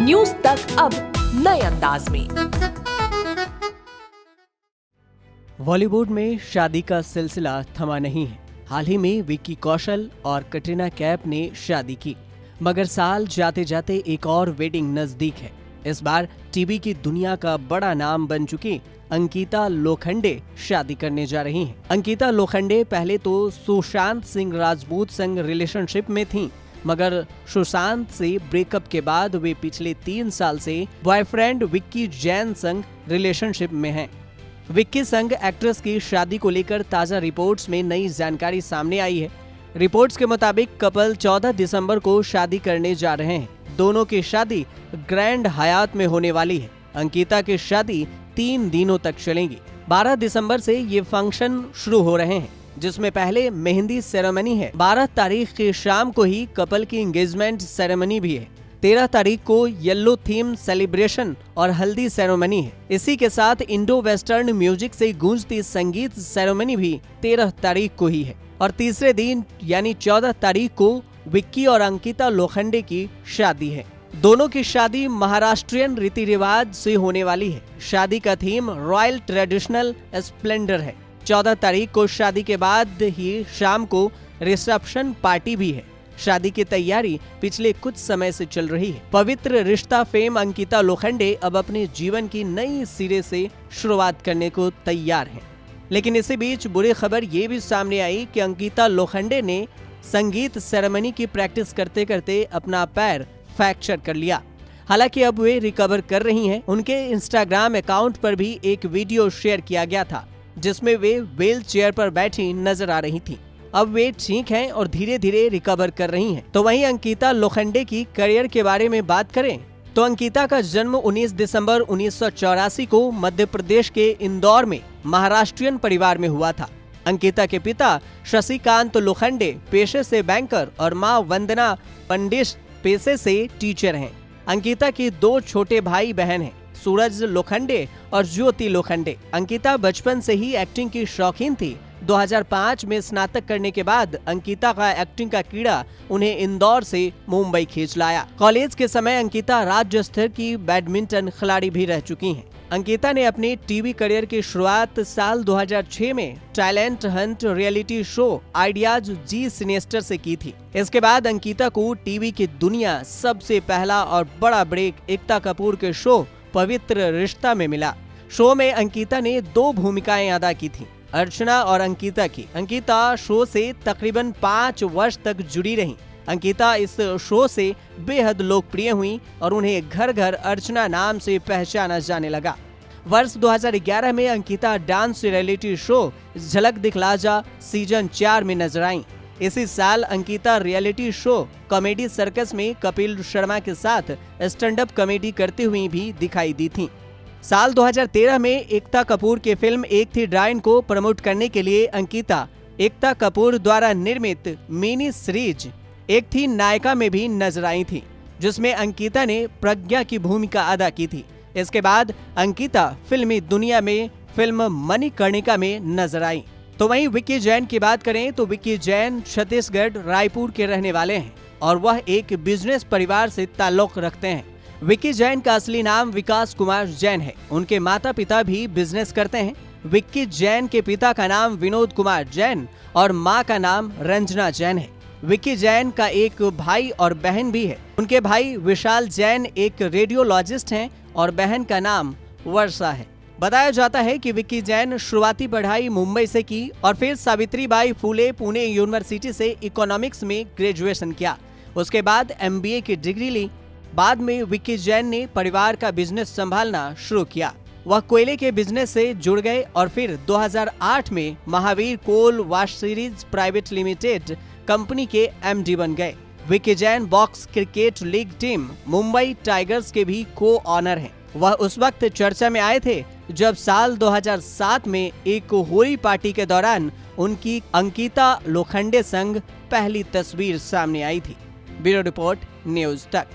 News तक अब नए अंदाज में। बॉलीवुड में शादी का सिलसिला थमा नहीं है। हाल ही में विक्की कौशल और कटरीना कैफ ने शादी की, मगर साल जाते जाते एक और वेडिंग नजदीक है। इस बार टीवी की दुनिया का बड़ा नाम बन चुकी अंकिता लोखंडे शादी करने जा रही हैं। अंकिता लोखंडे पहले तो सुशांत सिंह राजपूत संग रिलेशनशिप में थीं, मगर सुशांत से ब्रेकअप के बाद वे पिछले 3 साल से बॉयफ्रेंड विक्की जैन संग रिलेशनशिप में हैं। विक्की संग एक्ट्रेस की शादी को लेकर ताजा रिपोर्ट्स में नई जानकारी सामने आई है। रिपोर्ट्स के मुताबिक कपल 14 दिसंबर को शादी करने जा रहे हैं। दोनों की शादी ग्रैंड हयात में होने वाली है। अंकिता की शादी 3 दिनों तक चलेगी। 12 दिसंबर से ये फंक्शन शुरू हो रहे हैं, जिसमें पहले मेहंदी सेरेमनी है। 12 तारीख की शाम को ही कपल की एंगेजमेंट सेरेमनी भी है। 13 तारीख को येलो थीम सेलिब्रेशन और हल्दी सेरेमनी है। इसी के साथ इंडो वेस्टर्न म्यूजिक से गूंजती संगीत सेरेमनी भी 13 तारीख को ही है। और तीसरे दिन यानी 14 तारीख को विक्की और अंकिता लोखंडे की शादी है। दोनों की शादी महाराष्ट्रियन रीति रिवाज से होने वाली है। शादी का थीम रॉयल ट्रेडिशनल स्प्लेंडर है। 14 तारीख को शादी के बाद ही शाम को रिसेप्शन पार्टी भी है। शादी की तैयारी पिछले कुछ समय से चल रही है। पवित्र रिश्ता फेम अंकिता लोखंडे अब अपने जीवन की नई सिरे से शुरुआत करने को तैयार हैं। लेकिन इसी बीच बुरी खबर ये भी सामने आई कि अंकिता लोखंडे ने संगीत सेरेमनी की प्रैक्टिस करते करते अपना पैर फ्रैक्चर कर लिया। हालांकि अब वे रिकवर कर रही हैं। उनके इंस्टाग्राम अकाउंट पर भी एक वीडियो शेयर किया गया था, जिसमें वे व्हील चेयर पर बैठी नजर आ रही थीं। अब वे ठीक हैं और धीरे धीरे रिकवर कर रही हैं। तो वहीं अंकिता लोखंडे की करियर के बारे में बात करें तो अंकिता का जन्म 19 दिसंबर 1984 को मध्य प्रदेश के इंदौर में महाराष्ट्रियन परिवार में हुआ था। अंकिता के पिता शशिकांत लोखंडे पेशे से बैंकर और मां वंदना पंडित पेशे से टीचर हैं। अंकिता के 2 छोटे भाई बहन हैं, सूरज लोखंडे और ज्योति लोखंडे। अंकिता बचपन से ही एक्टिंग की शौकीन थी। 2005 में स्नातक करने के बाद अंकिता का एक्टिंग का कीड़ा उन्हें इंदौर से मुंबई खींच लाया। कॉलेज के समय अंकिता राज्य स्तर की बैडमिंटन खिलाड़ी भी रह चुकी हैं। अंकिता ने अपनी टीवी करियर की शुरुआत साल 2006 में talent hunt reality show Idea's Zee Cinestar से की थी। इसके बाद अंकिता को टीवी की दुनिया सबसे पहला और बड़ा ब्रेक एकता कपूर के शो पवित्र रिश्ता में मिला। शो में अंकिता ने 2 भूमिकाएं अदा की थी, अर्चना और अंकिता की। अंकिता शो से तकरीबन 5 वर्ष तक जुड़ी रहीं। अंकिता इस शो से बेहद लोकप्रिय हुई और उन्हें घर घर अर्चना नाम से पहचाना जाने लगा। वर्ष 2011 में अंकिता डांस रियलिटी शो झलक दिखला जा सीजन 4 में नजर आईं। इसी साल Ankita reality show comedy circus में कपिल शर्मा के साथ स्टैंड अप कॉमेडी करती हुई भी दिखाई दी थीं। साल 2013 में एकता कपूर की फिल्म एक थी डायन को प्रमोट करने के लिए अंकिता एकता कपूर द्वारा निर्मित मिनी सीरीज एक थी नायिका में भी नजर आई थी, जिसमें अंकिता ने प्रज्ञा की भूमिका अदा की थी। इसके बाद अंकिता फिल्मी दुनिया में फिल्म मणिकर्णिका में नजर आई। तो वहीं विक्की जैन की बात करें तो विक्की जैन छत्तीसगढ़ रायपुर के रहने वाले हैं और वह एक बिजनेस परिवार से ताल्लुक रखते हैं। विक्की जैन का असली नाम विकास कुमार जैन है। उनके माता पिता भी बिजनेस करते हैं। विक्की जैन के पिता का नाम विनोद कुमार जैन और माँ का नाम रंजना जैन है। विक्की जैन का एक भाई और बहन भी है। उनके भाई विशाल जैन एक रेडियोलॉजिस्ट हैं और बहन का नाम वर्षा है। बताया जाता है कि विक्की जैन शुरुआती पढ़ाई मुंबई से की और फिर सावित्रीबाई फुले पुणे यूनिवर्सिटी से इकोनॉमिक्स में ग्रेजुएशन किया। उसके बाद MBA की डिग्री ली। बाद में विक्की जैन ने परिवार का बिजनेस संभालना शुरू किया। वह कोयले के बिजनेस से जुड़ गए और फिर 2008 में Mahavir coal wash series private limited company के MD बन गए। Vicky Jain box cricket league team Mumbai Tigers के भी को ऑनर हैं। वह उस वक्त चर्चा में आए थे जब साल 2007 में एक होली पार्टी के दौरान उनकी अंकिता लोखंडे संग पहली तस्वीर सामने आई थी। ब्यूरो रिपोर्ट न्यूज तक।